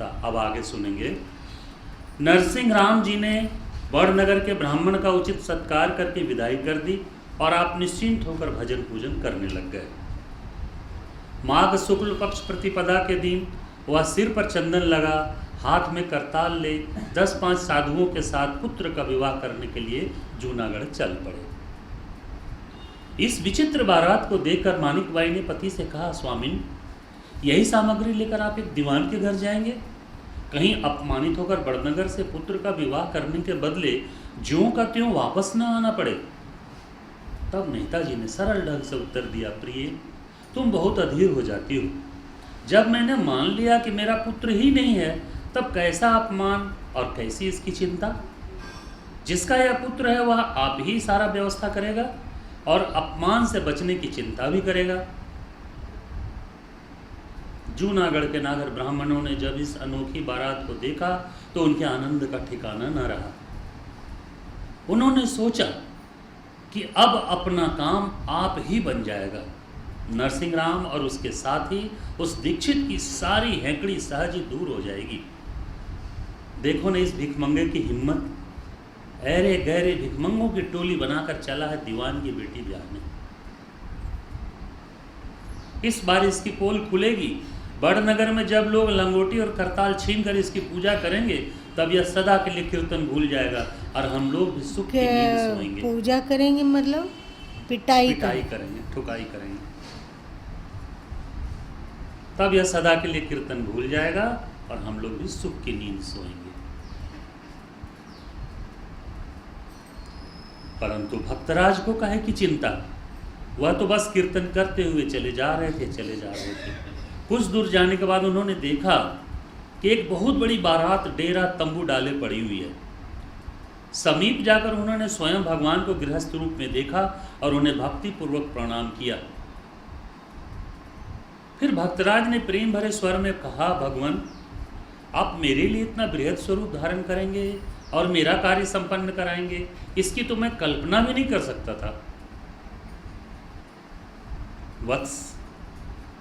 वार्ता अब आगे सुनेंगे। नरसिंह राम जी ने बड़नगर के ब्राह्मण का उचित सत्कार करके विदाई कर दी और आप निश्चिंत होकर भजन पूजन करने लग गए। माघ शुक्ल पक्ष प्रतिपदा के दिन वह सिर पर चंदन लगा, हाथ में करताल ले 10-5 साधुओं के साथ पुत्र का विवाह करने के लिए जूनागढ़ चल पड़े। इस विचित्र बारात को देखकर मानिकबाई ने पति से कहा, स्वामिन, यही सामग्री लेकर आप एक दीवान के घर जाएंगे? कहीं अपमानित होकर बड़नगर से पुत्र का विवाह करने के बदले ज्यों का त्यों वापस न आना पड़े। तब नेताजी ने सरल ढंग से उत्तर दिया, प्रिय, तुम बहुत अधीर हो जाती हो। जब मैंने मान लिया कि मेरा पुत्र ही नहीं है, तब कैसा अपमान और कैसी इसकी चिंता। जिसका यह पुत्र है वह आप ही सारा व्यवस्था करेगा और अपमान से बचने की चिंता भी करेगा। जूनागढ़ के नागर ब्राह्मणों ने जब इस अनोखी बारात को देखा तो उनके आनंद का ठिकाना न रहा। उन्होंने सोचा कि अब अपना काम आप ही बन जाएगा। नरसिंह राम और उसके साथ ही उस दीक्षित की सारी हैंकड़ी सहज ही दूर हो जाएगी। देखो न इस भिखमंगे की हिम्मत, ऐरे गहरे भिखमंगों की टोली बनाकर चला है दीवान की बेटी ब्याहने। इस बार इसकी पोल खुलेगी। बड़नगर में जब लोग लंगोटी और करताल छीन कर इसकी पूजा करेंगे, तब यह सदा के लिए कीर्तन भूल जाएगा और हम लोग भी सुख की नींद सोएंगे। पूजा करेंगे मतलब पिटाई करेंगे, ठुकाई करेंगे। तब यह सदा के लिए कीर्तन भूल जाएगा और हम लोग भी सुख की नींद सोएंगे। परंतु भक्तराज को काहे की चिंता, वह तो बस कीर्तन करते हुए चले जा रहे थे। कुछ दूर जाने के बाद उन्होंने देखा कि एक बहुत बड़ी बारात डेरा तंबू डाले पड़ी हुई है। समीप जाकर उन्होंने स्वयं भगवान को गृहस्थ रूप में देखा और उन्हें भक्ति पूर्वक प्रणाम किया। फिर भक्तराज ने प्रेम भरे स्वर में कहा, भगवान, आप मेरे लिए इतना बृहद स्वरूप धारण करेंगे और मेरा कार्य संपन्न कराएंगे, इसकी तो मैं कल्पना भी नहीं कर सकता था। वत्स,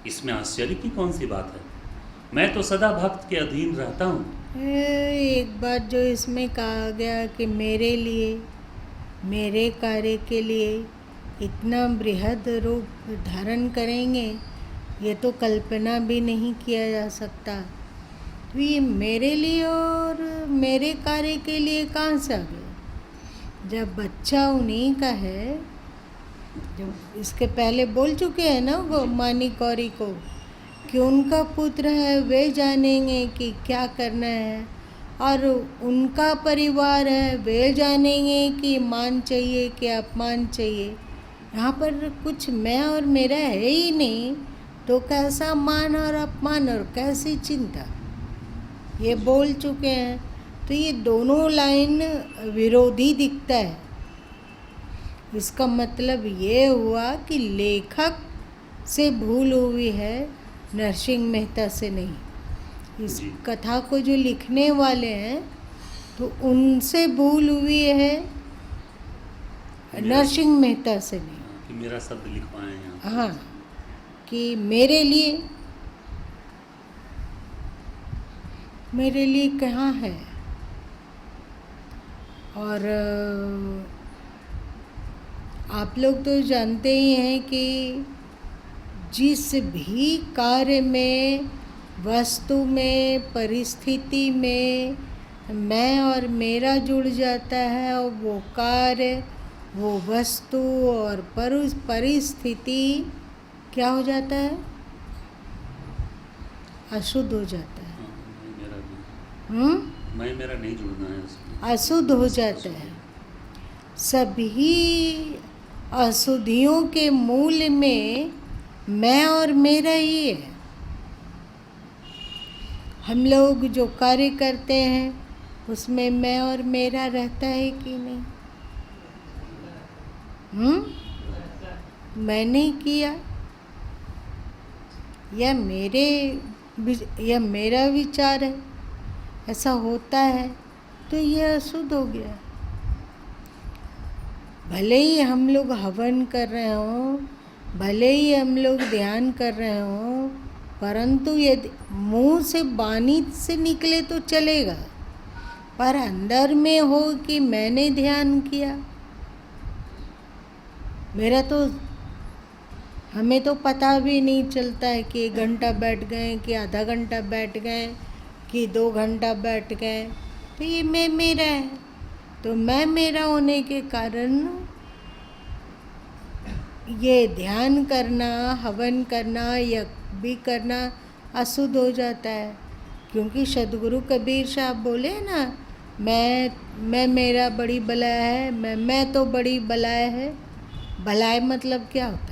इसमें आश्चर्य की कौन सी बात है? मैं तो सदा भक्त के अधीन रहता हूँ। एक बात जो इसमें कहा गया कि मेरे लिए, मेरे कार्य के लिए इतना बृहद रूप धारण करेंगे, ये तो कल्पना भी नहीं किया जा सकता। तो ये मेरे लिए और मेरे कार्य के लिए कहाँ से आ गया? जब बच्चा उन्हीं का है, जो इसके पहले बोल चुके हैं ना वो मानिक गौरी को कि उनका पुत्र है, वे जानेंगे कि क्या करना है, और उनका परिवार है, वे जानेंगे कि मान चाहिए कि अपमान चाहिए। यहाँ पर कुछ मैं और मेरा है ही नहीं, तो कैसा मान और अपमान और कैसी चिंता, ये बोल चुके हैं। तो ये दोनों लाइन विरोधी दिखता है। इसका मतलब ये हुआ कि लेखक से भूल हुई है, नरसिंह मेहता से नहीं। इस कथा को जो लिखने वाले हैं तो उनसे भूल हुई है, नरसिंह मेहता से नहीं। कि मेरा शब्द लिखवाएं यहाँ। हाँ, कि मेरे लिए कहाँ है। और आप लोग तो जानते ही हैं कि जिस भी कार्य में, वस्तु में, परिस्थिति में मैं और मेरा जुड़ जाता है, और वो कार्य, वो वस्तु और परिस्थिति क्या हो जाता है? अशुद्ध हो जाता है। मेरा नहीं जुड़ना है उसमें। अशुद्ध हो जाता है। सभी अशुद्धियों के मूल में मैं और मेरा ही है। हम लोग जो कार्य करते हैं उसमें मैं और मेरा रहता है कि नहीं? मैंने किया या मेरा विचार है, ऐसा होता है, तो यह अशुद्ध हो गया। भले ही हम लोग हवन कर रहे हों, भले ही हम लोग ध्यान कर रहे हों, परंतु यदि मुंह से वाणी से निकले तो चलेगा, पर अंदर में हो कि मैंने ध्यान किया। मेरा तो हमें तो पता भी नहीं चलता है कि 1 घंटा बैठ गए, कि आधा घंटा बैठ गए, कि 2 घंटा बैठ गए। तो ये मैं मेरा है। तो मैं मेरा होने के कारण ये ध्यान करना, हवन करना, यज्ञ भी करना अशुद्ध हो जाता है। क्योंकि सदगुरु कबीर साहब बोले ना, मैं मेरा बड़ी बलाय है, मैं तो बड़ी बलाय है। बलाय मतलब क्या होता है?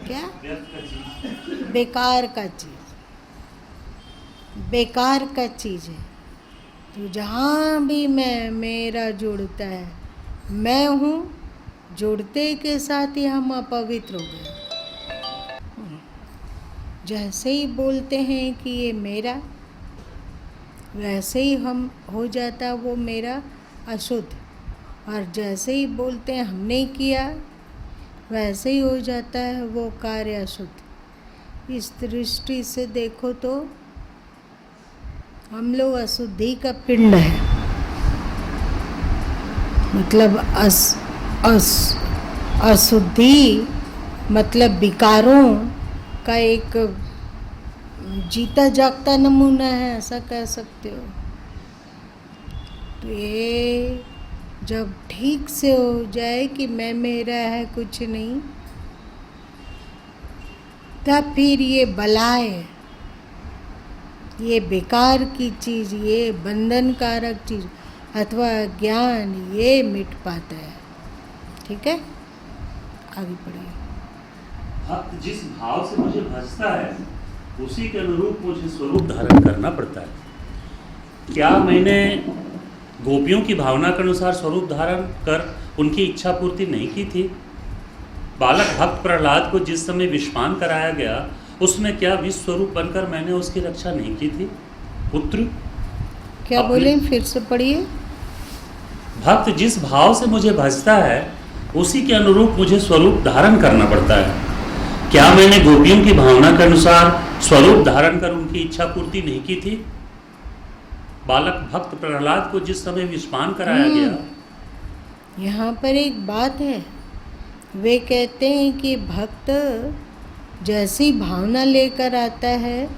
क्या? बेकार का चीज़, बेकार का चीज़ है। तो जहाँ भी मैं मेरा जुड़ता है, मैं हूँ, जुड़ते के साथ ही हम अपवित्र हो गए। जैसे ही बोलते हैं कि ये मेरा, वैसे ही हम हो जाता वो मेरा अशुद्ध। और जैसे ही बोलते हैं हमने किया, वैसे ही हो जाता है वो कार्य अशुद्ध। इस दृष्टि से देखो तो हम लोग अशुद्धि का पिंड है। मतलब अशुद्धि मतलब विकारों का एक जीता जागता नमूना है, ऐसा कह सकते हो। तो ये जब ठीक से हो जाए कि मैं मेरा है, कुछ नहीं, तब फिर ये बलाय, ये बेकार की चीज़, ये बंधनकारक चीज़ अथवा ज्ञान, ये मिट पाता है। ठीक है, आगे बढ़िए। भक्त जिस भाव से मुझे भजता है, उसी के अनुरूप मुझे स्वरूप धारण करना पड़ता है। क्या मैंने गोपियों की भावना के अनुसार स्वरूप धारण कर उनकी इच्छा पूर्ति नहीं की थी? बालक भक्त प्रहलाद को जिस समय विषपान कराया गया, उसमें क्या विश्व स्वरूप बनकर मैंने उसकी रक्षा नहीं की थी? पुत्र क्या बोले, फिर से पढ़िए। भक्त जिस भाव से मुझे भजता है, उसी के अनुरूप मुझे स्वरूप धारण करना पड़ता है। क्या मैंने गोपियों की भावना के अनुसार स्वरूप धारण कर उनकी इच्छा पूर्ति नहीं की थी? बालक भक्त प्रहलाद को जिस समय विषपान कराया गया। यहाँ पर एक बात है, वे कहते हैं कि भक्त जैसी भावना लेकर आता है,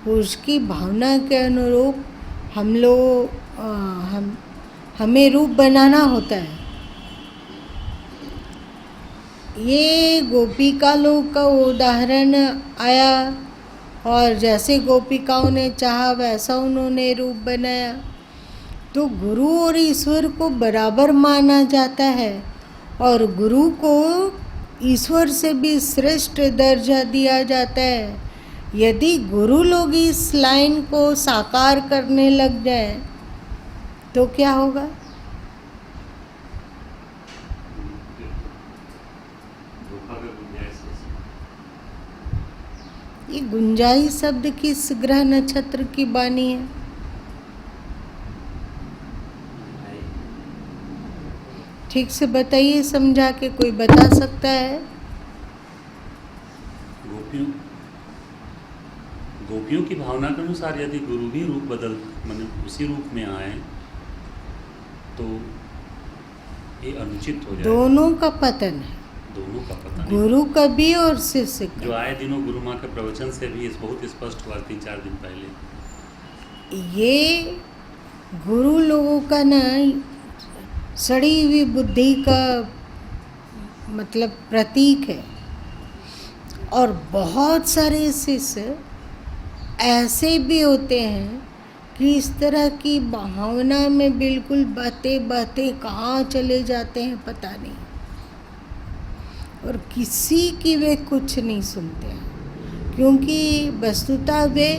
उसकी भावना के अनुरूप हम लोग हमें रूप बनाना होता है। ये गोपिका लोग का उदाहरण आया, और जैसे गोपिकाओं ने चाहा वैसा उन्होंने रूप बनाया। तो गुरु और ईश्वर को बराबर माना जाता है, और गुरु को ईश्वर से भी श्रेष्ठ दर्जा दिया जाता है। यदि गुरु लोग इस लाइन को साकार करने लग जाए तो क्या होगा? ये गुंजाइश शब्द किस ग्रह नक्षत्र की वाणी है? ठीक से बताइए, समझा के कोई बता सकता है? गोपियों की भावना के अनुसार यदि गुरु भी रूप बदल माने उसी रूप में आए तो ये अनुचित हो जाए। दोनों का पतन है, दोनों का पतन, गुरु का भी और शिष्य का। जो आए दिनों गुरु माँ के प्रवचन से भी इस बहुत स्पष्ट हुआ 3-4 दिन पहले। ये गुरु लोगों का ना सड़ी हुई बुद्धि का मतलब प्रतीक है। और बहुत सारे शिष्य ऐसे भी होते हैं कि इस तरह की भावना में बिल्कुल बातें कहाँ चले जाते हैं पता नहीं, और किसी की वे कुछ नहीं सुनते हैं, क्योंकि वस्तुतः वे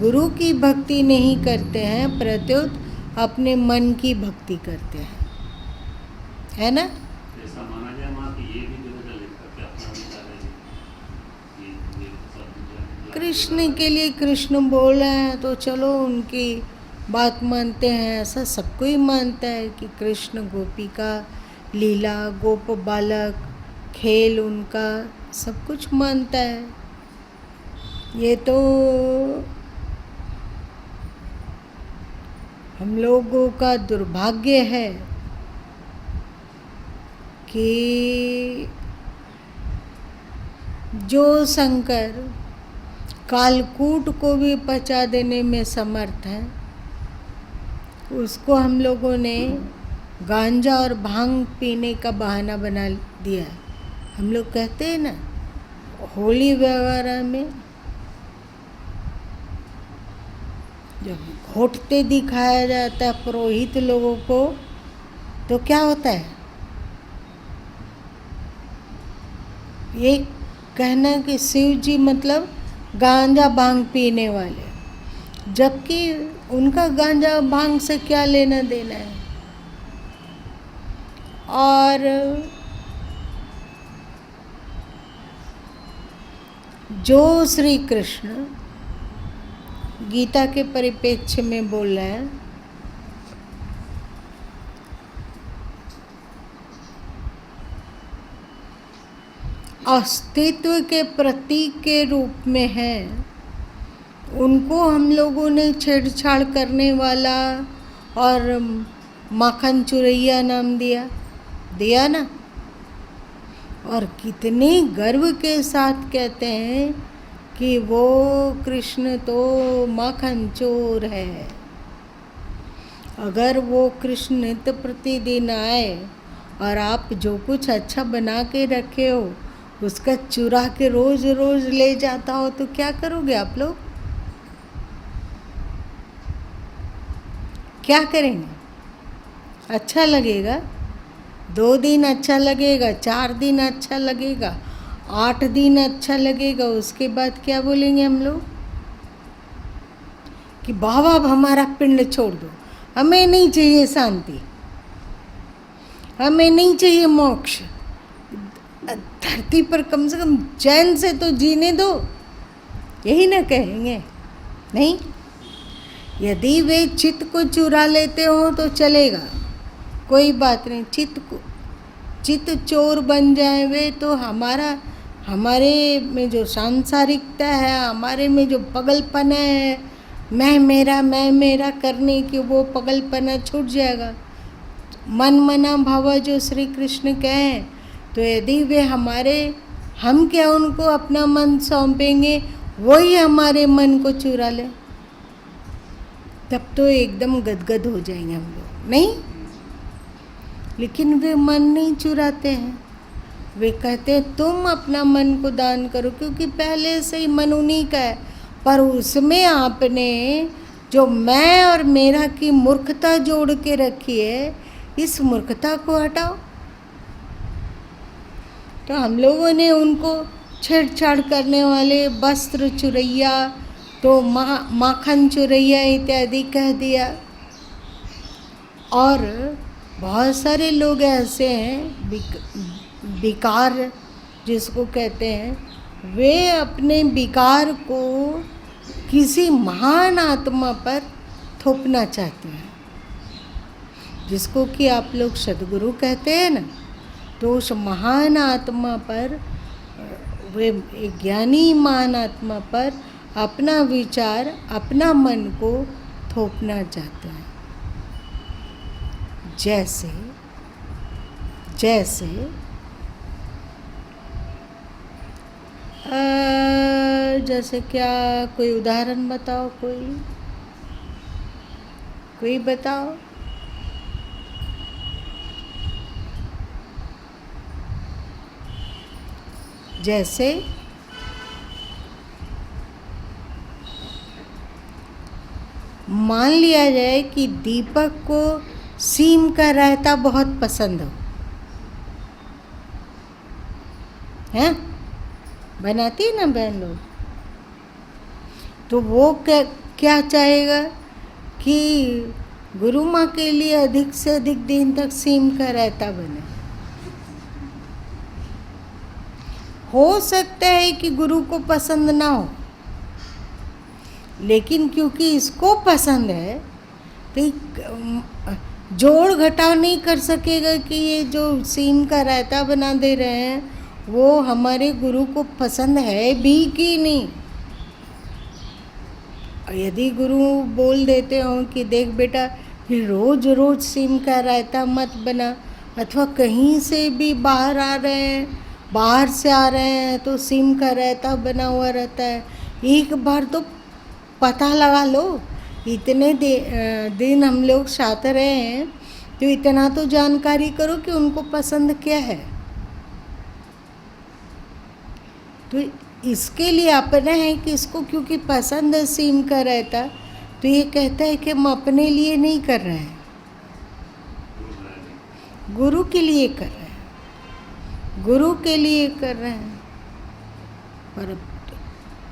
गुरु की भक्ति नहीं करते हैं, प्रत्युत अपने मन की भक्ति करते हैं, है ना? ऐसा माना जाए माँ कि ये भी जो है लेखक के अपना विचार है कि ये सब कृष्ण के लिए कृष्ण बोल रहे हैं तो चलो उनकी बात मानते हैं। ऐसा सबको ही मानता है कि कृष्ण गोपिका लीला, गोप बालक, खेल उनका सब कुछ मानता है। ये तो हम लोगों का दुर्भाग्य है कि जो शंकर कालकूट को भी पचा देने में समर्थ है, उसको हम लोगों ने गांजा और भांग पीने का बहाना बना दिया है। हम लोग कहते हैं ना, होली वगैरह में जब घोटते दिखाया जाता है पुरोहित लोगों को, तो क्या होता है, ये कहना कि शिव जी मतलब गांजा भांग पीने वाले, जबकि उनका गांजा भांग से क्या लेना देना है। और जो श्री कृष्ण गीता के परिप्रेक्ष्य में बोल रहे हैं, अस्तित्व के प्रतीक के रूप में है, उनको हम लोगों ने छेड़छाड़ करने वाला और माखन चुरैया नाम दिया ना। और कितने गर्व के साथ कहते हैं कि वो कृष्ण तो माखन चोर है। अगर वो कृष्ण नित्य प्रतिदिन आए और आप जो कुछ अच्छा बना के रखे हो उसका चुरा के रोज रोज ले जाता हो, तो क्या करोगे आप लोग? क्या करेंगे? अच्छा लगेगा? 2 दिन अच्छा लगेगा, 4 दिन अच्छा लगेगा, 8 दिन अच्छा लगेगा, उसके बाद क्या बोलेंगे हम लोग कि बाबा अब हमारा पिंड छोड़ दो, हमें नहीं चाहिए शांति, हमें नहीं चाहिए मोक्ष, धरती पर कम से कम चैन से तो जीने दो, यही ना कहेंगे? नहीं, यदि वे चित्त को चुरा लेते हो तो चलेगा, कोई बात नहीं। चित्त चोर बन जाए वे तो हमारे में जो सांसारिकता है, हमारे में जो पगलपना है, मैं मेरा करने की, वो पगलपना छूट जाएगा। मन मना भावा जो श्री कृष्ण कहें, तो यदि वे हम क्या उनको अपना मन सौंपेंगे, वही हमारे मन को चुरा ले, तब तो एकदम गदगद हो जाएंगे हम लोग, नहीं? लेकिन वे मन नहीं चुराते हैं, वे कहते हैं तुम अपना मन को दान करो, क्योंकि पहले से ही मन उन्हीं का है, पर उसमें आपने जो मैं और मेरा की मूर्खता जोड़ के रखी है, इस मूर्खता को हटाओ। तो हम लोगों ने उनको छेड़छाड़ करने वाले वस्त्र चुरैया, तो माखन चुरैया इत्यादि कह दिया। और बहुत सारे लोग ऐसे हैं विकार जिसको कहते हैं, वे अपने विकार को किसी महान आत्मा पर थोपना चाहते हैं, जिसको कि आप लोग सद्गुरु कहते हैं ना। तो उस महान आत्मा पर, वे एक ज्ञानी महान आत्मा पर अपना विचार, अपना मन को थोपना चाहते हैं। जैसे क्या, कोई उदाहरण बताओ, कोई बताओ। जैसे मान लिया जाए कि दीपक को सीम का रायता बहुत पसंद हो, हैं? बनाती है ना बहन लोग, तो वो क्या चाहेगा कि गुरु माँ के लिए अधिक से अधिक दिन तक सीम का रायता बने। हो सकता है कि गुरु को पसंद ना हो, लेकिन क्योंकि इसको पसंद है, तो जोड़ घटाव नहीं कर सकेगा कि ये जो सीम का रायता बना दे रहे हैं वो हमारे गुरु को पसंद है भी कि नहीं। यदि गुरु बोल देते हो कि देख बेटा ये रोज रोज सीम का रायता मत बना, अथवा कहीं से भी बाहर आ रहे हैं, बाहर से आ रहे हैं तो सीम का रायता बना हुआ रहता है, एक बार तो पता लगा लो। इतने दिन हम लोग साथ रहे हैं तो इतना तो जानकारी करो कि उनको पसंद क्या है। तो इसके लिए अपना है कि इसको क्योंकि पसंद है सीम का रायता, तो ये कहता है कि हम अपने लिए नहीं कर रहे हैं, गुरु के लिए कर रहे हैं, गुरु के लिए कर रहे हैं। पर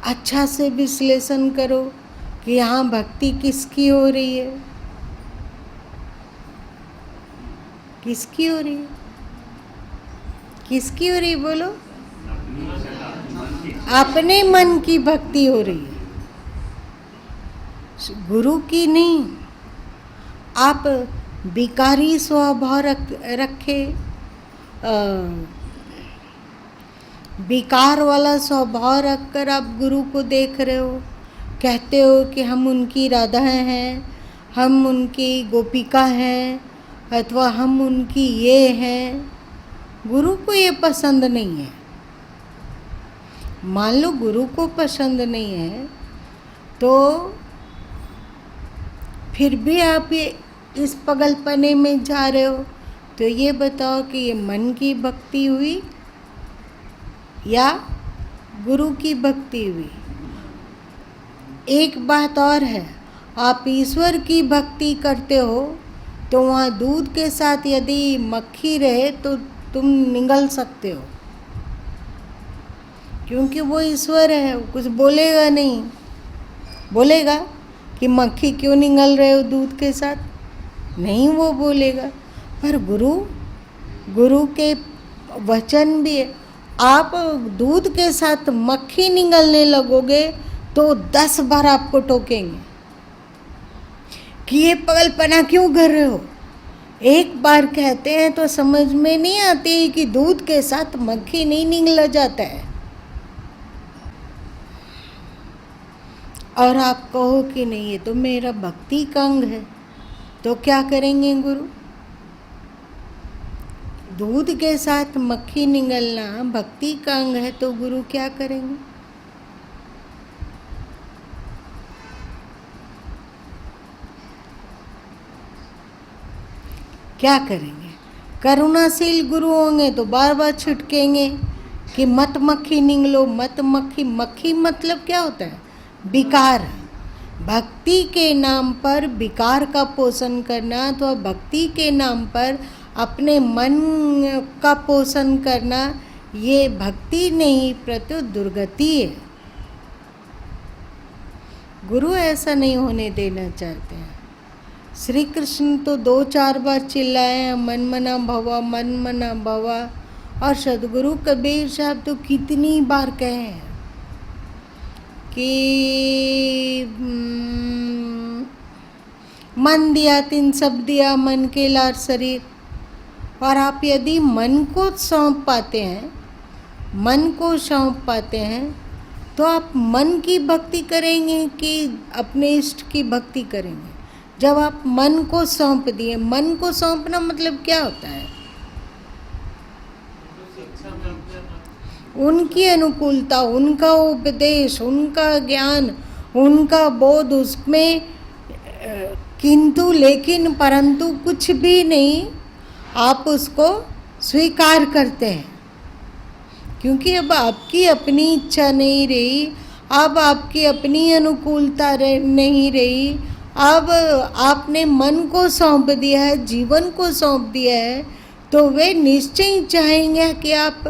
अच्छा से विश्लेषण करो कि यहाँ भक्ति किसकी हो रही है, किसकी हो रही है, किसकी हो रही है, बोलो। अपने मन की भक्ति हो रही है, गुरु की नहीं। आप विकारी स्वभाव रखे, विकार वाला स्वभाव रखकर आप गुरु को देख रहे हो, कहते हो कि हम उनकी राधा हैं, हम उनकी गोपिका हैं, अथवा हम उनकी ये हैं। गुरु को ये पसंद नहीं है। मान लो गुरु को पसंद नहीं है तो फिर भी आप ये इस पगलपने में जा रहे हो, तो ये बताओ कि ये मन की भक्ति हुई या गुरु की भक्ति हुई। एक बात और है, आप ईश्वर की भक्ति करते हो तो वहाँ दूध के साथ यदि मक्खी रहे तो तुम निगल सकते हो, क्योंकि वो ईश्वर है, वो कुछ बोलेगा नहीं। बोलेगा कि मक्खी क्यों निगल रहे हो दूध के साथ, नहीं वो बोलेगा। पर गुरु के वचन भी है। आप दूध के साथ मक्खी निगलने लगोगे तो 10 बार आपको टोकेंगे कि ये पगलपना क्यों कर रहे हो। एक बार कहते हैं तो समझ में नहीं आती कि दूध के साथ मक्खी नहीं निगला जाता है। और आप कहो कि नहीं ये तो मेरा भक्ति का अंग है, तो क्या करेंगे गुरु। दूध के साथ मक्खी निगलना भक्ति का अंग है तो गुरु क्या करेंगे। क्या करेंगे। करुणाशील गुरु होंगे तो बार बार छिटकेंगे कि मत मक्खी निगलो, मत मक्खी। मक्खी मतलब क्या होता है, विकार। भक्ति के नाम पर विकार का पोषण करना, तो भक्ति के नाम पर अपने मन का पोषण करना, ये भक्ति नहीं प्रत्युत दुर्गति है। गुरु ऐसा नहीं होने देना चाहते हैं। श्री कृष्ण तो 2-4 बार चिल्लाए हैं, मन मना भवा, मन मना भवा। और सदगुरु कबीर साहब तो कितनी बार कहे हैं कि मन दिया तिन सब दिया, मन के लार शरीर। और आप यदि मन को सौंप पाते हैं, मन को सौंप पाते हैं, तो आप मन की भक्ति करेंगे कि अपने इष्ट की भक्ति करेंगे। जब आप मन को सौंप दिए, मन को सौंपना मतलब क्या होता है, उनकी अनुकूलता, उनका उपदेश, उनका ज्ञान, उनका बोध, उसमें किंतु लेकिन परंतु कुछ भी नहीं, आप उसको स्वीकार करते हैं। क्योंकि अब आपकी अपनी इच्छा नहीं रही, अब आपकी अपनी अनुकूलता नहीं रही, अब आपने मन को सौंप दिया है, जीवन को सौंप दिया है, तो वे निश्चय चाहेंगे कि आप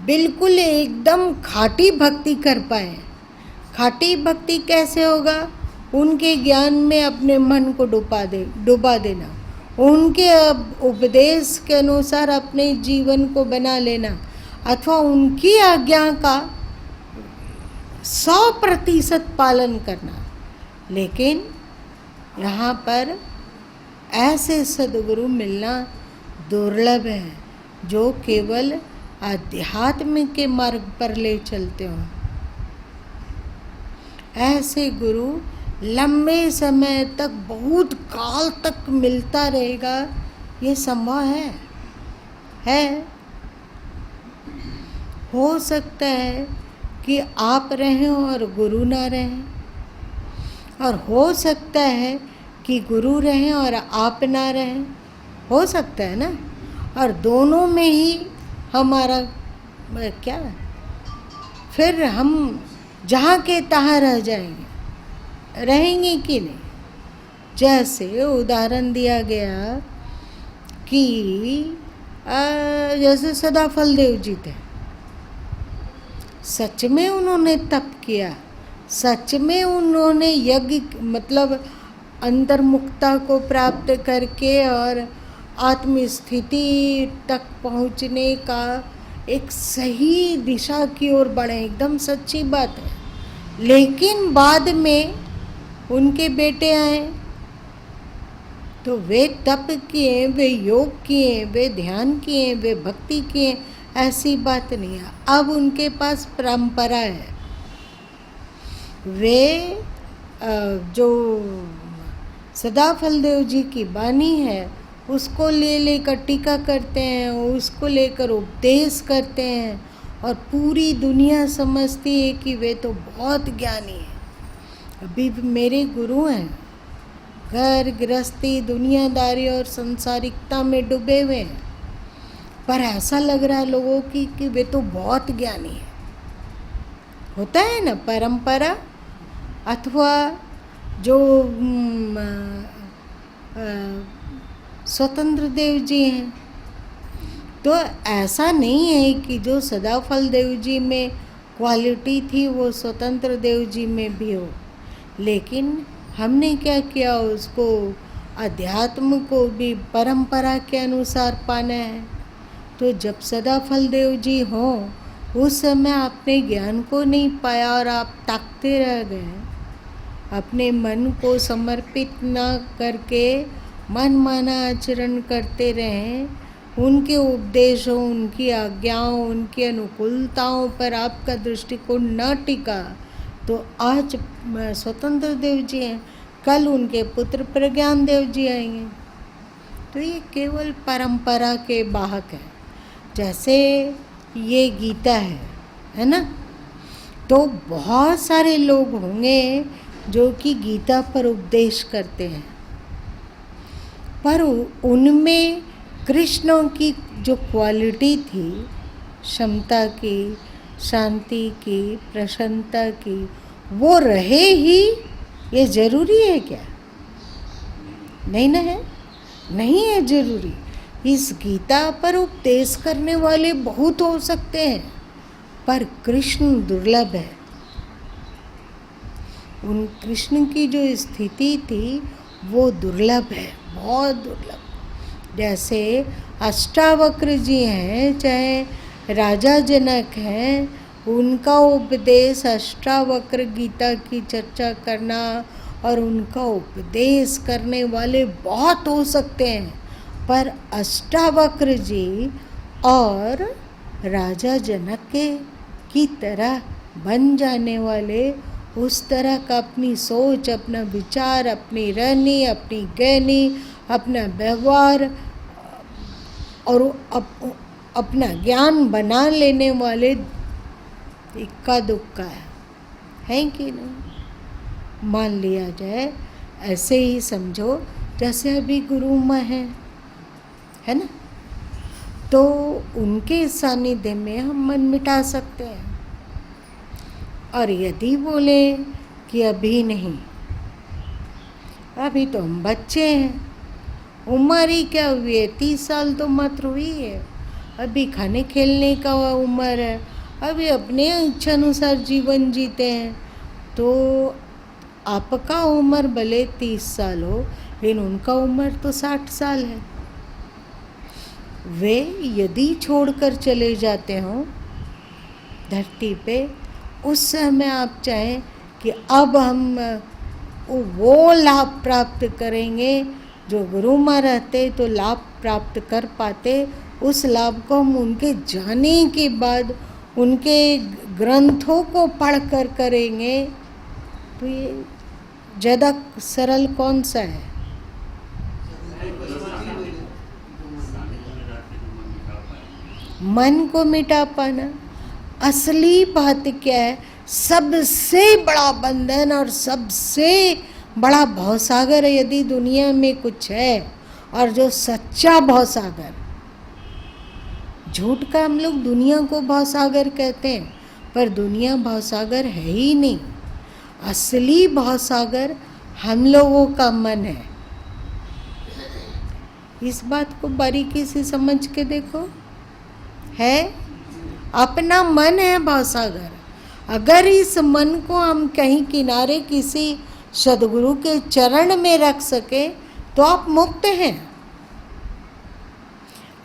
बिल्कुल एकदम खाटी भक्ति कर पाए। खाटी भक्ति कैसे होगा, उनके ज्ञान में अपने मन को डुबा देना, उनके उपदेश के अनुसार अपने जीवन को बना लेना, अथवा उनकी आज्ञा का 100% पालन करना। लेकिन यहाँ पर ऐसे सदगुरु मिलना दुर्लभ है जो केवल आध्यात्म के मार्ग पर ले चलते हो। ऐसे गुरु लंबे समय तक, बहुत काल तक मिलता रहेगा, ये संभव है। हो सकता है कि आप रहें और गुरु ना रहें, और हो सकता है कि गुरु रहें और आप ना रहें, हो सकता है ना। और दोनों में ही हमारा क्या, फिर हम जहाँ के तहाँ रह जाएंगे, रहेंगे कि नहीं। जैसे उदाहरण दिया गया कि जैसे सदाफल देव जी थे, सच में उन्होंने तप किया, सच में उन्होंने यज्ञ मतलब अंतर्मुखता को प्राप्त करके और आत्मस्थिति तक पहुँचने का एक सही दिशा की ओर बढ़े, एकदम सच्ची बात है। लेकिन बाद में उनके बेटे आए तो वे तप किए, वे योग किए, वे ध्यान किए, वे भक्ति किए, ऐसी बात नहीं है। अब उनके पास परंपरा है। वे जो सदाफल देव जी की वाणी है उसको लेकर टीका करते हैं, उसको लेकर उपदेश करते हैं, और पूरी दुनिया समझती है कि वे तो बहुत ज्ञानी हैं। अभी भी मेरे गुरु हैं, घर गृहस्थी दुनियादारी और संसारिकता में डूबे हुए हैं, पर ऐसा लग रहा है लोगों की कि वे तो बहुत ज्ञानी हैं। होता है ना, परंपरा। अथवा जो स्वतंत्र देव जी हैं, तो ऐसा नहीं है कि जो सदाफल देव जी में क्वालिटी थी वो स्वतंत्र देव जी में भी हो, लेकिन हमने क्या किया, उसको अध्यात्म को भी परंपरा के अनुसार पाना है। तो जब सदाफल देव जी हों, उस समय आपने ज्ञान को नहीं पाया और आप ताकते रह गए, अपने मन को समर्पित न करके मनमाना आचरण करते रहें, उनके उपदेशों, उनकी आज्ञाओं, उनकी अनुकूलताओं पर आपका दृष्टिकोण न टिका, तो आज स्वतंत्र देव जी हैं, कल उनके पुत्र प्रज्ञान देव जी आएंगे। तो ये केवल परंपरा के वाहक हैं। जैसे ये गीता है ना, तो बहुत सारे लोग होंगे जो कि गीता पर उपदेश करते हैं, पर उनमें कृष्ण की जो क्वालिटी थी, क्षमता की, शांति की, प्रसन्नता की, वो रहे ही, ये जरूरी है क्या? नहीं ना है, नहीं है जरूरी। इस गीता पर उपदेश करने वाले बहुत हो सकते हैं, पर कृष्ण दुर्लभ है। उन कृष्ण की जो स्थिति थी वो दुर्लभ है, बहुत दुर्लभ। जैसे अष्टावक्र जी हैं, चाहे राजा जनक हैं, उनका उपदेश, अष्टावक्र गीता की चर्चा करना और उनका उपदेश करने वाले बहुत हो सकते हैं, पर अष्टावक्र जी और राजा जनक की तरह बन जाने वाले, उस तरह का अपनी सोच, अपना विचार, अपनी रहनी, अपनी कहनी, अपना व्यवहार और अपना ज्ञान बना लेने वाले इक्का दुक्का है कि नहीं? मान लिया जाए, ऐसे ही समझो जैसे अभी गुरु माँ है ना, तो उनके सानिध्य में हम मन मिटा सकते हैं। और यदि बोले कि अभी नहीं, अभी तो हम बच्चे हैं, उम्र ही क्या हुई है, 30 साल तो मात्र हुई है, अभी खाने खेलने का उम्र है, अभी अपने इच्छा अनुसार जीवन जीते हैं। तो आपका उम्र भले 30 साल हो, लेकिन उनका उम्र तो 60 साल है। वे यदि छोड़कर चले जाते हों धरती पे, उस समय आप चाहें कि अब हम वो लाभ प्राप्त करेंगे जो गुरु माँ रहते तो लाभ प्राप्त कर पाते, उस लाभ को हम उनके जाने के बाद उनके ग्रंथों को पढ़कर करेंगे तो ये ज़्यादा सरल कौन सा है? मन को मिटा पाना। असली बात क्या है? सबसे बड़ा बंधन और सबसे बड़ा भवसागर यदि दुनिया में कुछ है, और जो सच्चा भवसागर, झूठ का हम लोग दुनिया को भवसागर कहते हैं, पर दुनिया भवसागर है ही नहीं। असली भवसागर हम लोगों का मन है। इस बात को बारीकी से समझ के देखो, है अपना मन है भवसागर। अगर इस मन को हम कहीं किनारे किसी सदगुरु के चरण में रख सके तो आप मुक्त हैं।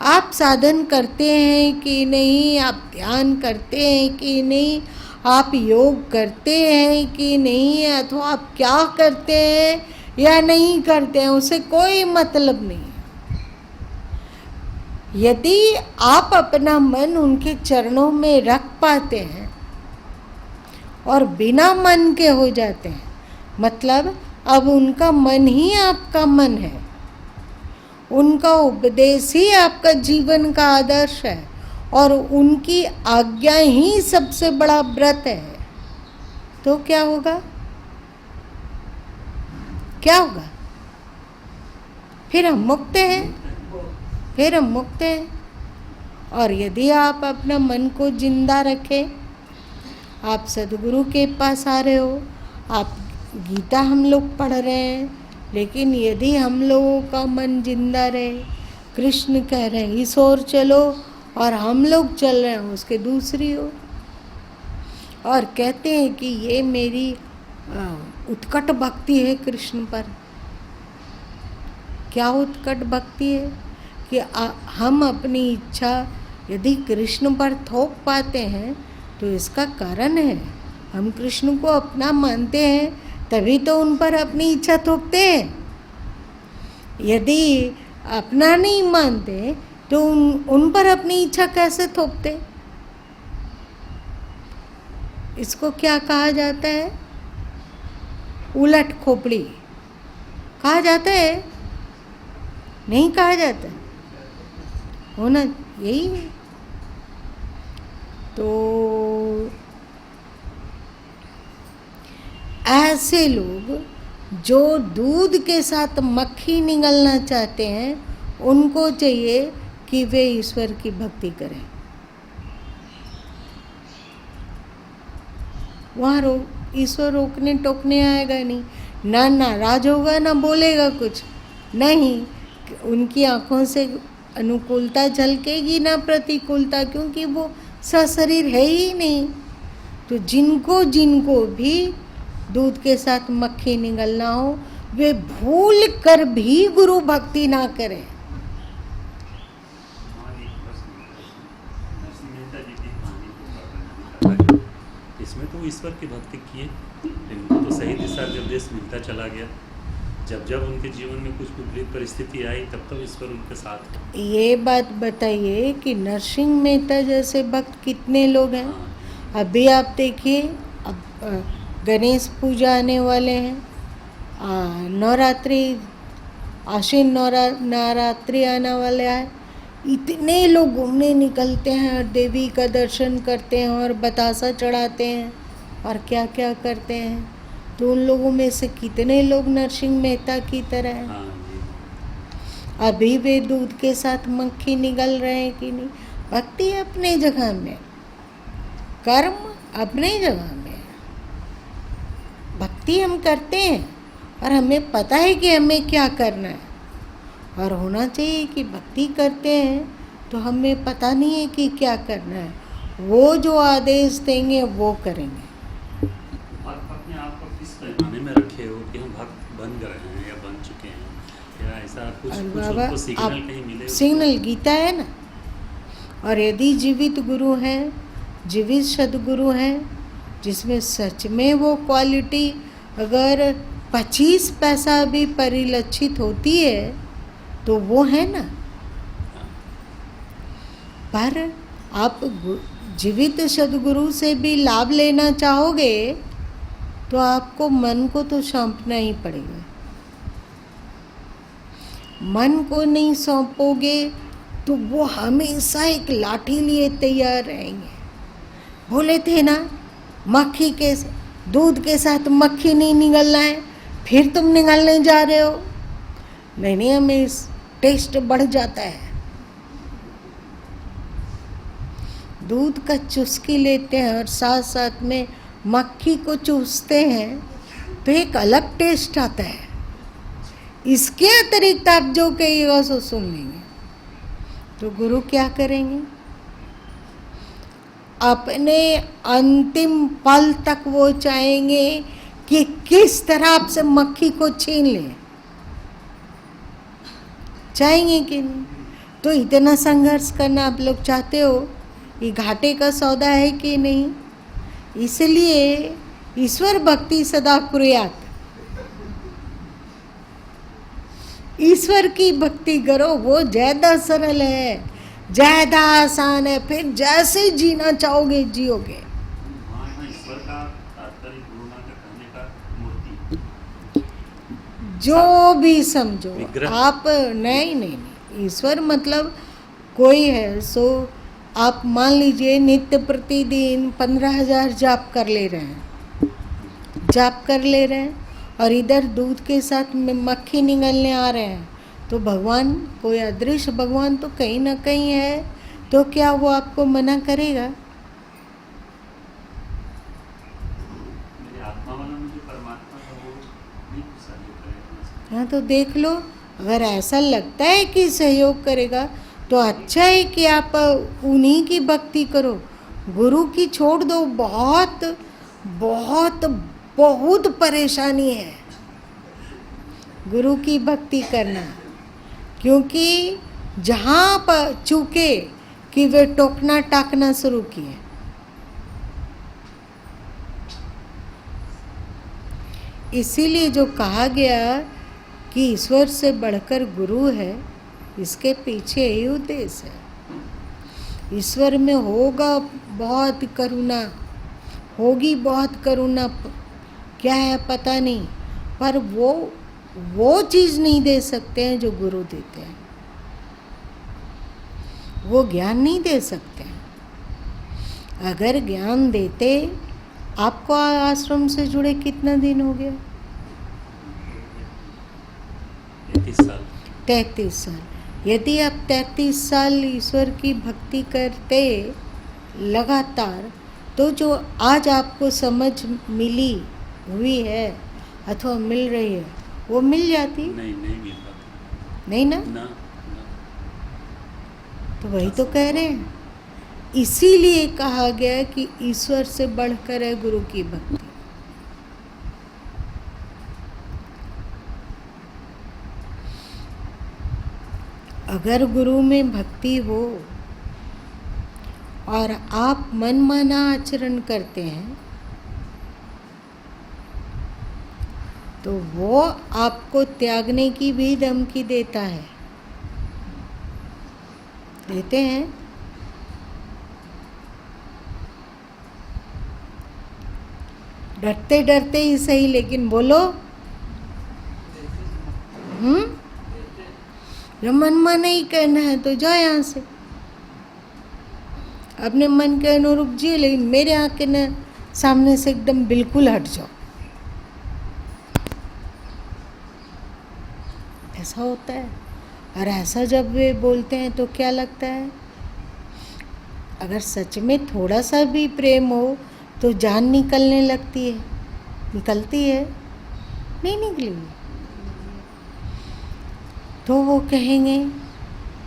आप साधन करते हैं कि नहीं, आप ध्यान करते हैं कि नहीं, आप योग करते हैं कि नहीं, अथवा आप क्या करते हैं या नहीं करते हैं, उसे कोई मतलब नहीं। यदि आप अपना मन उनके चरणों में रख पाते हैं और बिना मन के हो जाते हैं, मतलब अब उनका मन ही आपका मन है, उनका उपदेश ही आपका जीवन का आदर्श है और उनकी आज्ञा ही सबसे बड़ा व्रत है, तो क्या होगा? क्या होगा? फिर हम मुक्त हैं, फिर हम मुक्त हैं। और यदि आप अपना मन को जिंदा रखें, आप सदगुरु के पास आ रहे हो, आप गीता हम लोग पढ़ रहे हैं, लेकिन यदि हम लोगों का मन जिंदा रहे, कृष्ण कह रहे हैं इस ओर चलो और हम लोग चल रहे हैं उसके दूसरी ओर, और कहते हैं कि ये मेरी उत्कट भक्ति है कृष्ण पर। क्या उत्कट भक्ति है? कि हम अपनी इच्छा यदि कृष्ण पर थोप पाते हैं तो इसका कारण है हम कृष्ण को अपना मानते हैं, तभी तो उन पर अपनी इच्छा थोपते हैं। यदि अपना नहीं मानते तो उन पर अपनी इच्छा कैसे थोपते? इसको क्या कहा जाता है? उलट खोपड़ी कहा जाता है? नहीं कहा जाता होना यही है। तो ऐसे लोग जो दूध के साथ मक्खी निगलना चाहते हैं, उनको चाहिए कि वे ईश्वर की भक्ति करें। वहाँ ईश्वर रोकने टोकने आएगा नहीं, ना नाराज होगा, ना बोलेगा कुछ नहीं। उनकी आंखों से अनुकूलता झलकेगी ना प्रतिकूलता, क्योंकि वो सशरीर है ही नहीं। तो जिनको जिनको भी दूध के साथ मक्खी निगलना हो, वे भूल कर भी गुरु भक्ति ना करें। इसमें तो ईश्वर की भक्ति किए, लेकिन तो सही दिशा निर्देश मिलता चला गया। जब जब उनके जीवन में कुछ विपरीत परिस्थिति आई, तब तब ईश्वर उनके साथ। ये बात बताइए कि नरसिंह मेहता जैसे भक्त कितने लोग हैं। अभी आप देखिए, अब गणेश पूजा आने वाले हैं, नवरात्रि, आश्विन नवरात्रि आने वाले हैं। इतने लोग घूमने निकलते हैं और देवी का दर्शन करते हैं और बतासा चढ़ाते हैं और क्या क्या करते हैं। तो उन लोगों में से कितने लोग नरसिंह मेहता की तरह हैं? अभी वे दूध के साथ मक्खी निगल रहे हैं कि नहीं? भक्ति अपने जगह में, कर्म अपने जगह में। भक्ति हम करते हैं और हमें पता है कि हमें क्या करना है, और होना चाहिए कि भक्ति करते हैं तो हमें पता नहीं है कि क्या करना है, वो जो आदेश देंगे वो करेंगे। अपने आप को किस पैमाने में रखे हो कि हम भक्त बन गए हैं या बन चुके हैं, या ऐसा कुछ उनको सिग्नल कहीं मिले? सिग्नल गीता है ना। और यदि जीवित गुरु हैं, जीवित सदगुरु हैं, जिसमें सच में वो क्वालिटी अगर 25 पैसा भी परिलक्षित होती है तो वो है ना। पर आप जीवित सदगुरु से भी लाभ लेना चाहोगे तो आपको मन को तो सौंपना ही पड़ेगा। मन को नहीं सौंपोगे तो वो हमेशा एक लाठी लिए तैयार रहेंगे। बोले थे ना, मक्खी के दूध के साथ मक्खी नहीं निगलना है, फिर तुम निगलने जा रहे हो। नहीं, हमें टेस्ट बढ़ जाता है। दूध का चुस्की लेते हैं और साथ साथ में मक्खी को चूसते हैं तो एक अलग टेस्ट आता है। इसके अतिरिक्त आप जो कहिएगा सो सुन लेंगे। तो गुरु क्या करेंगे? अपने अंतिम पल तक वो चाहेंगे कि किस तरह आपसे मक्खी को छीन लें। चाहेंगे कि नहीं? तो इतना संघर्ष करना आप लोग चाहते हो? ये घाटे का सौदा है कि नहीं? इसलिए ईश्वर भक्ति सदा कुर्यात, ईश्वर की भक्ति करो। वो ज़्यादा सरल है, ज़्यादा आसान है। फिर जैसे जीना चाहोगे जियोगे। ईश्वर का तात्पर्य गुरु मां का कहने का मूर्ति, जो भी समझो विग्रह। आप। नहीं, ईश्वर मतलब कोई है। सो आप मान लीजिए नित्य प्रतिदिन 15,000 जाप कर ले रहे हैं और इधर दूध के साथ में मक्खी निगलने आ रहे हैं, तो भगवान, कोई अदृश्य भगवान तो कहीं ना कहीं है, तो क्या वो आपको मना करेगा? मेरी आत्मा वाला में जो परमात्मा था वो नहीं सहयोग करेगा। हाँ, तो देख लो, अगर ऐसा लगता है कि सहयोग करेगा तो अच्छा है कि आप उन्हीं की भक्ति करो, गुरु की छोड़ दो। बहुत बहुत बहुत परेशानी है गुरु की भक्ति करना, क्योंकि जहाँ पर चूके कि वे टोकना टाकना शुरू किए। इसीलिए जो कहा गया कि ईश्वर से बढ़कर गुरु है, इसके पीछे यही उद्देश्य है। ईश्वर में होगा बहुत करुणा, होगी बहुत करुणा, क्या है पता नहीं, पर वो चीज़ नहीं दे सकते हैं जो गुरु देते हैं। वो ज्ञान नहीं दे सकते हैं। अगर ज्ञान देते, आपको आश्रम से जुड़े कितना दिन हो गया? 33 साल। यदि आप 33 साल ईश्वर की भक्ति करते लगातार, तो जो आज आपको समझ मिली हुई है अथवा मिल रही है, वो मिल जाती? नहीं मिल पाती। नहीं ना? ना। तो वही तो कह रहे हैं। इसीलिए कहा गया कि ईश्वर से बढ़कर है गुरु की भक्ति। अगर गुरु में भक्ति हो और आप मनमाना आचरण करते हैं, तो वो आपको त्यागने की भी धमकी देता है। देते हैं। डरते डरते ही सही, लेकिन बोलो। जब मनमाना नहीं करना है तो जाओ यहाँ से, अपने मन के अनुरूप जिए, लेकिन मेरे आँख के न सामने से एकदम बिल्कुल हट जाओ। ऐसा होता है। और ऐसा जब वे बोलते हैं तो क्या लगता है? अगर सच में थोड़ा सा भी प्रेम हो तो जान निकलने लगती है। निकलती है? नहीं निकली। तो वो कहेंगे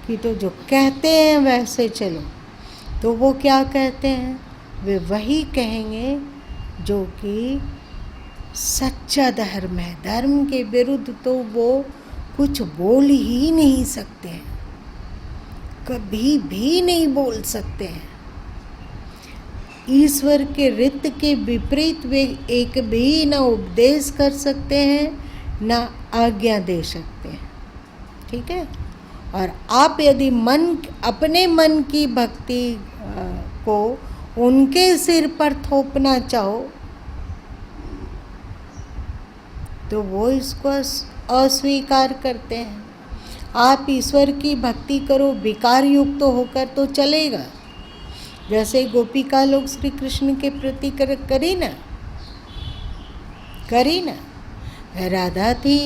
कि तो जो कहते हैं वैसे चलो। तो वो क्या कहते हैं? वे वही कहेंगे जो कि सच्चा धर्म है। धर्म के विरुद्ध तो वो कुछ बोल ही नहीं सकते हैं, कभी भी नहीं बोल सकते हैं। ईश्वर के रित के विपरीत वे एक भी न उपदेश कर सकते हैं न आज्ञा दे सकते हैं। ठीक है। और आप यदि अपने मन की भक्ति को उनके सिर पर थोपना चाहो तो वो इसको अस्वीकार करते हैं। आप ईश्वर की भक्ति करो विकार युक्त होकर तो चलेगा, जैसे गोपिका लोग श्री कृष्ण के प्रति करी ना। राधा थी,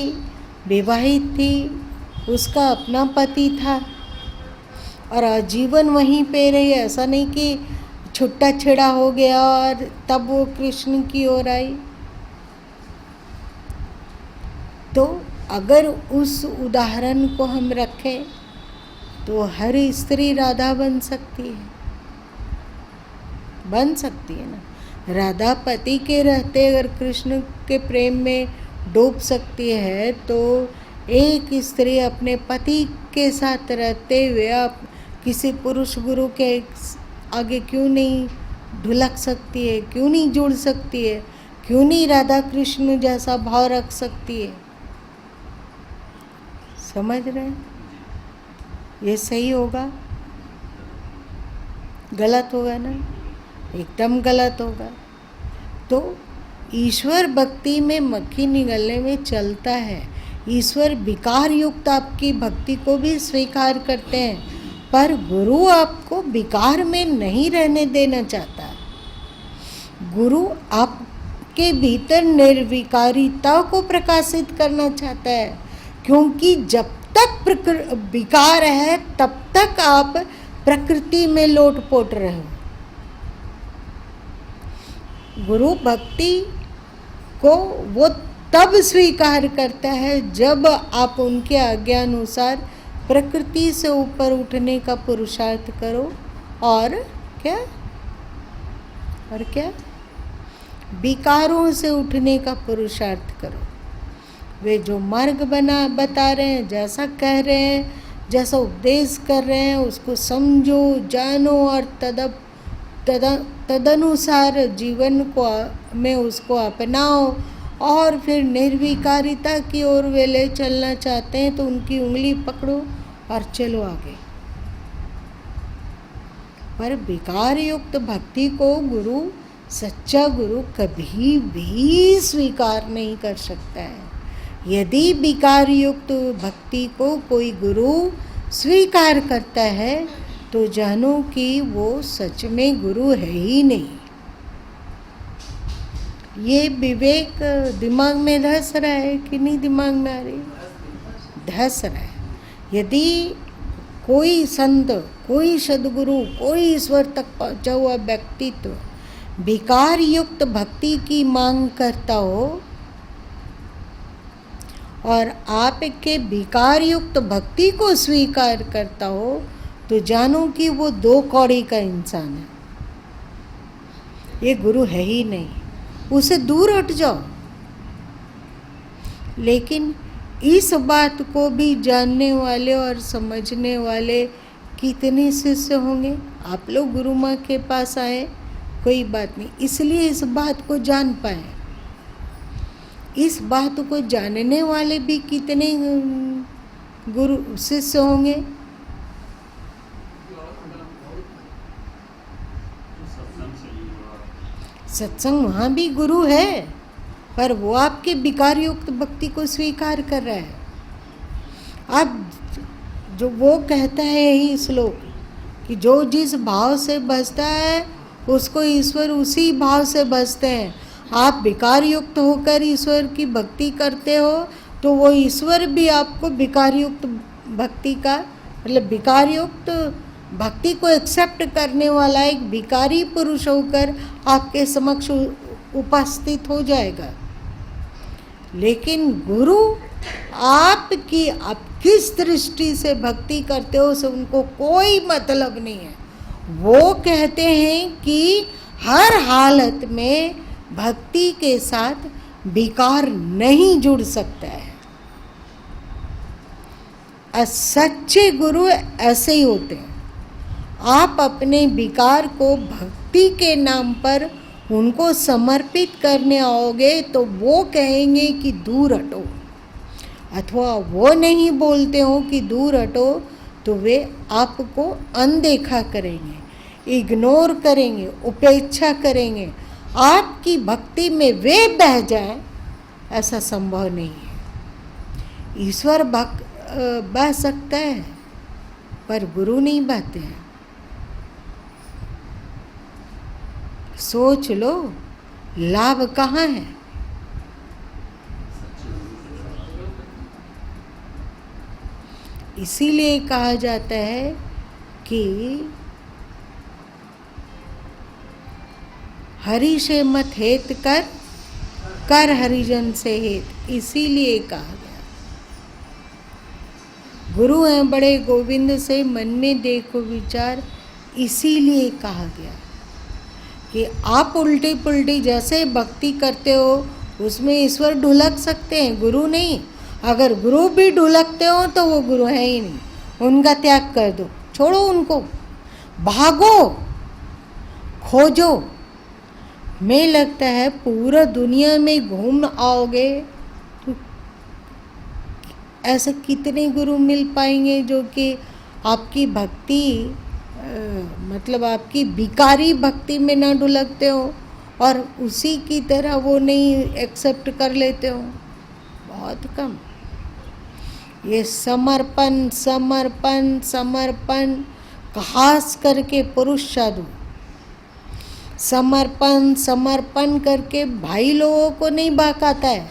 विवाहित थी, उसका अपना पति था और आजीवन वहीं पे रही। ऐसा नहीं कि छुट्टा छेड़ा हो गया और तब वो कृष्ण की ओर आई। तो अगर उस उदाहरण को हम रखें तो हर स्त्री राधा बन सकती है ना। राधा पति के रहते अगर कृष्ण के प्रेम में डूब सकती है तो एक स्त्री अपने पति के साथ रहते हुए आप किसी पुरुष गुरु के आगे क्यों नहीं ढुलक सकती है, क्यों नहीं जुड़ सकती है, क्यों नहीं राधा कृष्ण जैसा भाव रख सकती है। समझ रहे हैं? ये सही होगा? गलत होगा ना? एकदम गलत होगा। तो ईश्वर भक्ति में मक्खी निगलने में चलता है। ईश्वर विकार युक्त आपकी भक्ति को भी स्वीकार करते हैं, पर गुरु आपको विकार में नहीं रहने देना चाहता। गुरु आपके भीतर निर्विकारिता को प्रकाशित करना चाहता है, क्योंकि जब तक विकार है तब तक आप प्रकृति में लोटपोट रहे। गुरु भक्ति को वो तब स्वीकार करता है जब आप उनके आज्ञा अनुसार प्रकृति से ऊपर उठने का पुरुषार्थ करो और क्या विकारों से उठने का पुरुषार्थ करो। वे जो मार्ग बता रहे हैं, जैसा कह रहे हैं, जैसा उपदेश कर रहे हैं, उसको समझो, जानो और तदनुसार जीवन में उसको अपनाओ। और फिर निर्विकारिता की ओर वे ले चलना चाहते हैं तो उनकी उंगली पकड़ो और चलो आगे। पर विकार युक्त भक्ति को सच्चा गुरु कभी भी स्वीकार नहीं कर सकता है। यदि विकार युक्त भक्ति को कोई गुरु स्वीकार करता है तो जानो कि वो सच में गुरु है ही नहीं। ये विवेक दिमाग में धस रहा है कि नहीं? दिमाग में आ रही? धस रहा है। यदि कोई संत, कोई सदगुरु, कोई ईश्वर तक पहुंचा हुआ व्यक्तित्व विकार युक्त भक्ति की मांग करता हो और आपके विकार युक्त भक्ति को स्वीकार करता हो तो जानो कि वो दो कौड़ी का इंसान है। ये गुरु है ही नहीं, उसे दूर हट जाओ। लेकिन इस बात को भी जानने वाले और समझने वाले कितने शिष्य होंगे? आप लोग गुरु माँ के पास आए, कोई बात नहीं, इसलिए इस बात को जान पाए। इस बात को जानने वाले भी कितने गुरु शिष्य होंगे? सत्संग वहाँ भी गुरु है, पर वो आपके विकार युक्त भक्ति को स्वीकार कर रहा है। अब जो वो कहता है यही श्लोक कि जो जिस भाव से बसता है उसको ईश्वर उसी भाव से बसते हैं। आप विकार युक्त होकर ईश्वर की भक्ति करते हो तो वो ईश्वर भी आपको विकार युक्त भक्ति का मतलब विकार युक्त भक्ति को एक्सेप्ट करने वाला एक विकारी पुरुष होकर आपके समक्ष उपस्थित हो जाएगा। लेकिन गुरु आप किस दृष्टि से भक्ति करते हो उससे उनको कोई मतलब नहीं है। वो कहते हैं कि हर हालत में भक्ति के साथ विकार नहीं जुड़ सकता है। सच्चे गुरु ऐसे ही होते हैं। आप अपने विकार को भक्ति के नाम पर उनको समर्पित करने आओगे तो वो कहेंगे कि दूर हटो, अथवा वो नहीं बोलते हो कि दूर हटो तो वे आपको अनदेखा करेंगे, इग्नोर करेंगे, उपेक्षा करेंगे, आपकी भक्ति में वे बह जाएं, ऐसा संभव नहीं है। ईश्वर बह सकता है पर गुरु नहीं बहते हैं। सोच लो लाभ कहाँ है। इसीलिए कहा जाता है कि हरि से मत हेत कर, कर हरिजन से हेत। इसीलिए कहा गया गुरु हैं बड़े गोविंद से मन में देखो विचार। इसीलिए कहा गया कि आप उल्टी पुल्टी जैसे भक्ति करते हो उसमें ईश्वर ढुलक सकते हैं, गुरु नहीं। अगर गुरु भी ढुलकते हो तो वो गुरु है ही नहीं, उनका त्याग कर दो, छोड़ो उनको, भागो, खोजो। मैं लगता है पूरा दुनिया में घूम आओगे तो ऐसे कितने गुरु मिल पाएंगे जो कि आपकी भक्ति मतलब आपकी विकारी भक्ति में ना ढुलकते हो और उसी की तरह वो नहीं एक्सेप्ट कर लेते हो, बहुत कम। ये समर्पण समर्पण समर्पण, खास करके पुरुष साधु समर्पण समर्पण करके भाई लोगों को नहीं बहकाता है।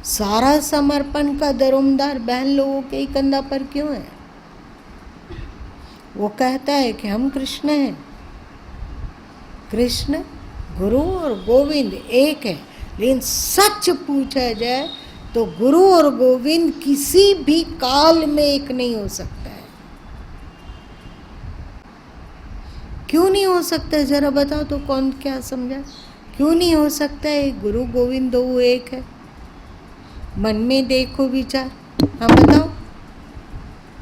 सारा समर्पण का दरोमदार बहन लोगों के ही कंधा पर क्यों है? वो कहता है कि हम कृष्ण हैं। कृष्ण गुरु और गोविंद एक है, लेकिन सच पूछा जाए तो गुरु और गोविंद किसी भी काल में एक नहीं हो सकता है। क्यों नहीं हो सकता है जरा बताओ तो, कौन क्या समझा? क्यों नहीं हो सकता है? गुरु गोविंद दो एक है। मन में देखो विचार। हाँ बताओ,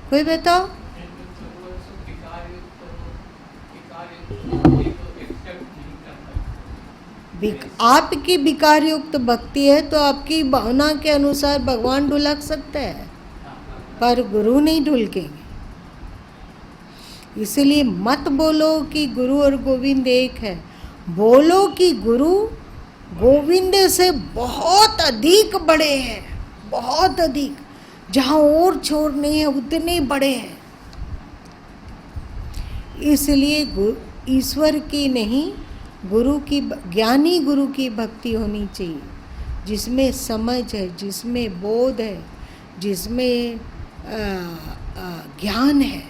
कोई बताओ। आपकी विकार युक्त भक्ति है तो आपकी भावना के अनुसार भगवान ढुलक सकता है, पर गुरु नहीं ढुलकेंगे। इसलिए मत बोलो कि गुरु और गोविंद एक है, बोलो कि गुरु गोविंद से बहुत अधिक बड़े हैं, बहुत अधिक, जहाँ और छोर नहीं है उतने बड़े हैं। इसलिए ईश्वर की नहीं, गुरु की, ज्ञानी गुरु की भक्ति होनी चाहिए, जिसमें समझ है, जिसमें बोध है, जिसमें ज्ञान है,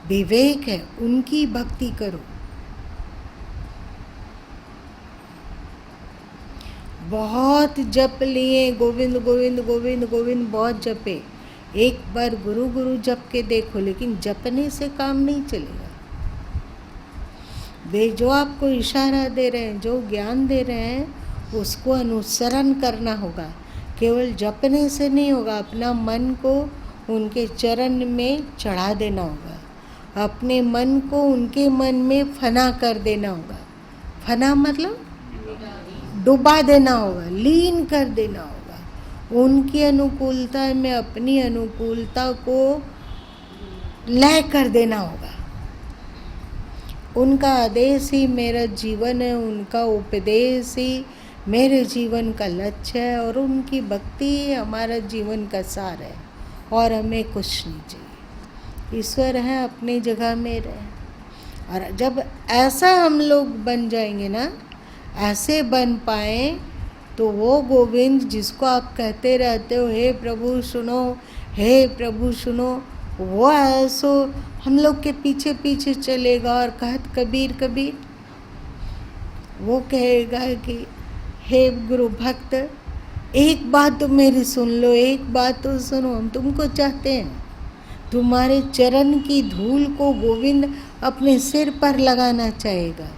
विवेक है, उनकी भक्ति करो। बहुत जप लिए, गोविंद गोविंद गोविंद गोविंद बहुत जपे, एक बार गुरु गुरु जप के देखो, लेकिन जपने से काम नहीं चलेगा। वे जो आपको इशारा दे रहे हैं, जो ज्ञान दे रहे हैं, उसको अनुसरण करना होगा। केवल जपने से नहीं होगा, अपना मन को उनके चरण में चढ़ा देना होगा, अपने मन को उनके मन में फना कर देना होगा। फना मतलब डुबा देना होगा, लीन कर देना होगा। उनकी अनुकूलता में अपनी अनुकूलता को लय कर देना होगा। उनका आदेश ही मेरा जीवन है, उनका उपदेश ही मेरे जीवन का लक्ष्य है, और उनकी भक्ति हमारा जीवन का सार है, और हमें कुछ नहीं चाहिए। ईश्वर है, अपनी जगह में रहे। और जब ऐसा हम लोग बन जाएंगे ना, ऐसे बन पाए, तो वो गोविंद जिसको आप कहते रहते हो, हे प्रभु सुनो, हे प्रभु सुनो, वो ऐसो हम लोग के पीछे पीछे चलेगा और कहत कबीर कबीर। वो कहेगा कि हे गुरु भक्त, एक बात तो मेरी सुन लो, एक बात तो सुनो, हम तुमको चाहते हैं। तुम्हारे चरण की धूल को गोविंद अपने सिर पर लगाना चाहेगा,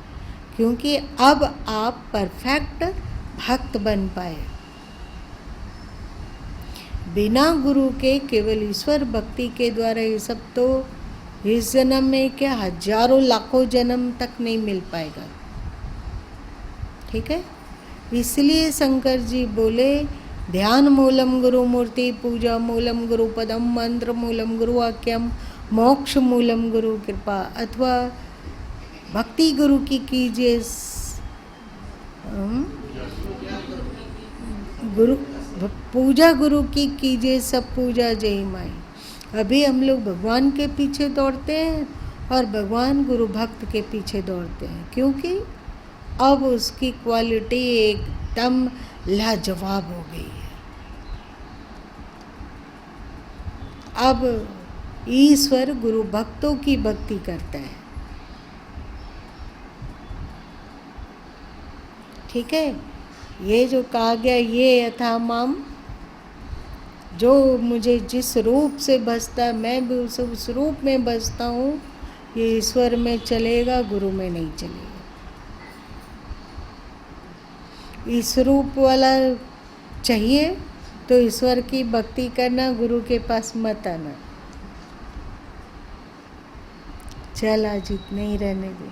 क्योंकि अब आप परफेक्ट भक्त बन पाए। बिना गुरु के केवल ईश्वर भक्ति के द्वारा ये सब तो इस जन्म में क्या हजारों लाखों जन्म तक नहीं मिल पाएगा। ठीक है, इसलिए शंकर जी बोले ध्यान मूलम गुरु मूर्ति, पूजा मूलम गुरु पदम, मंत्र मूलम गुरु वाक्यम, मोक्ष मूलम गुरु कृपा, अथवा भक्ति गुरु की कीजिए, गुरु पूजा गुरु की कीजिए, सब पूजा जय माई। अभी हम लोग भगवान के पीछे दौड़ते हैं और भगवान गुरु भक्त के पीछे दौड़ते हैं, क्योंकि अब उसकी क्वालिटी एकदम लाजवाब हो गई है। अब ईश्वर गुरु भक्तों की भक्ति करता है। ठीक है, ये जो कहा गया ये यथा माम, जो मुझे जिस रूप से बसता है मैं भी उस रूप में बसता हूँ, ये ईश्वर में चलेगा, गुरु में नहीं चलेगा। इस रूप वाला चाहिए तो ईश्वर की भक्ति करना, गुरु के पास मत आना। चल आज इतने ही रहने दे।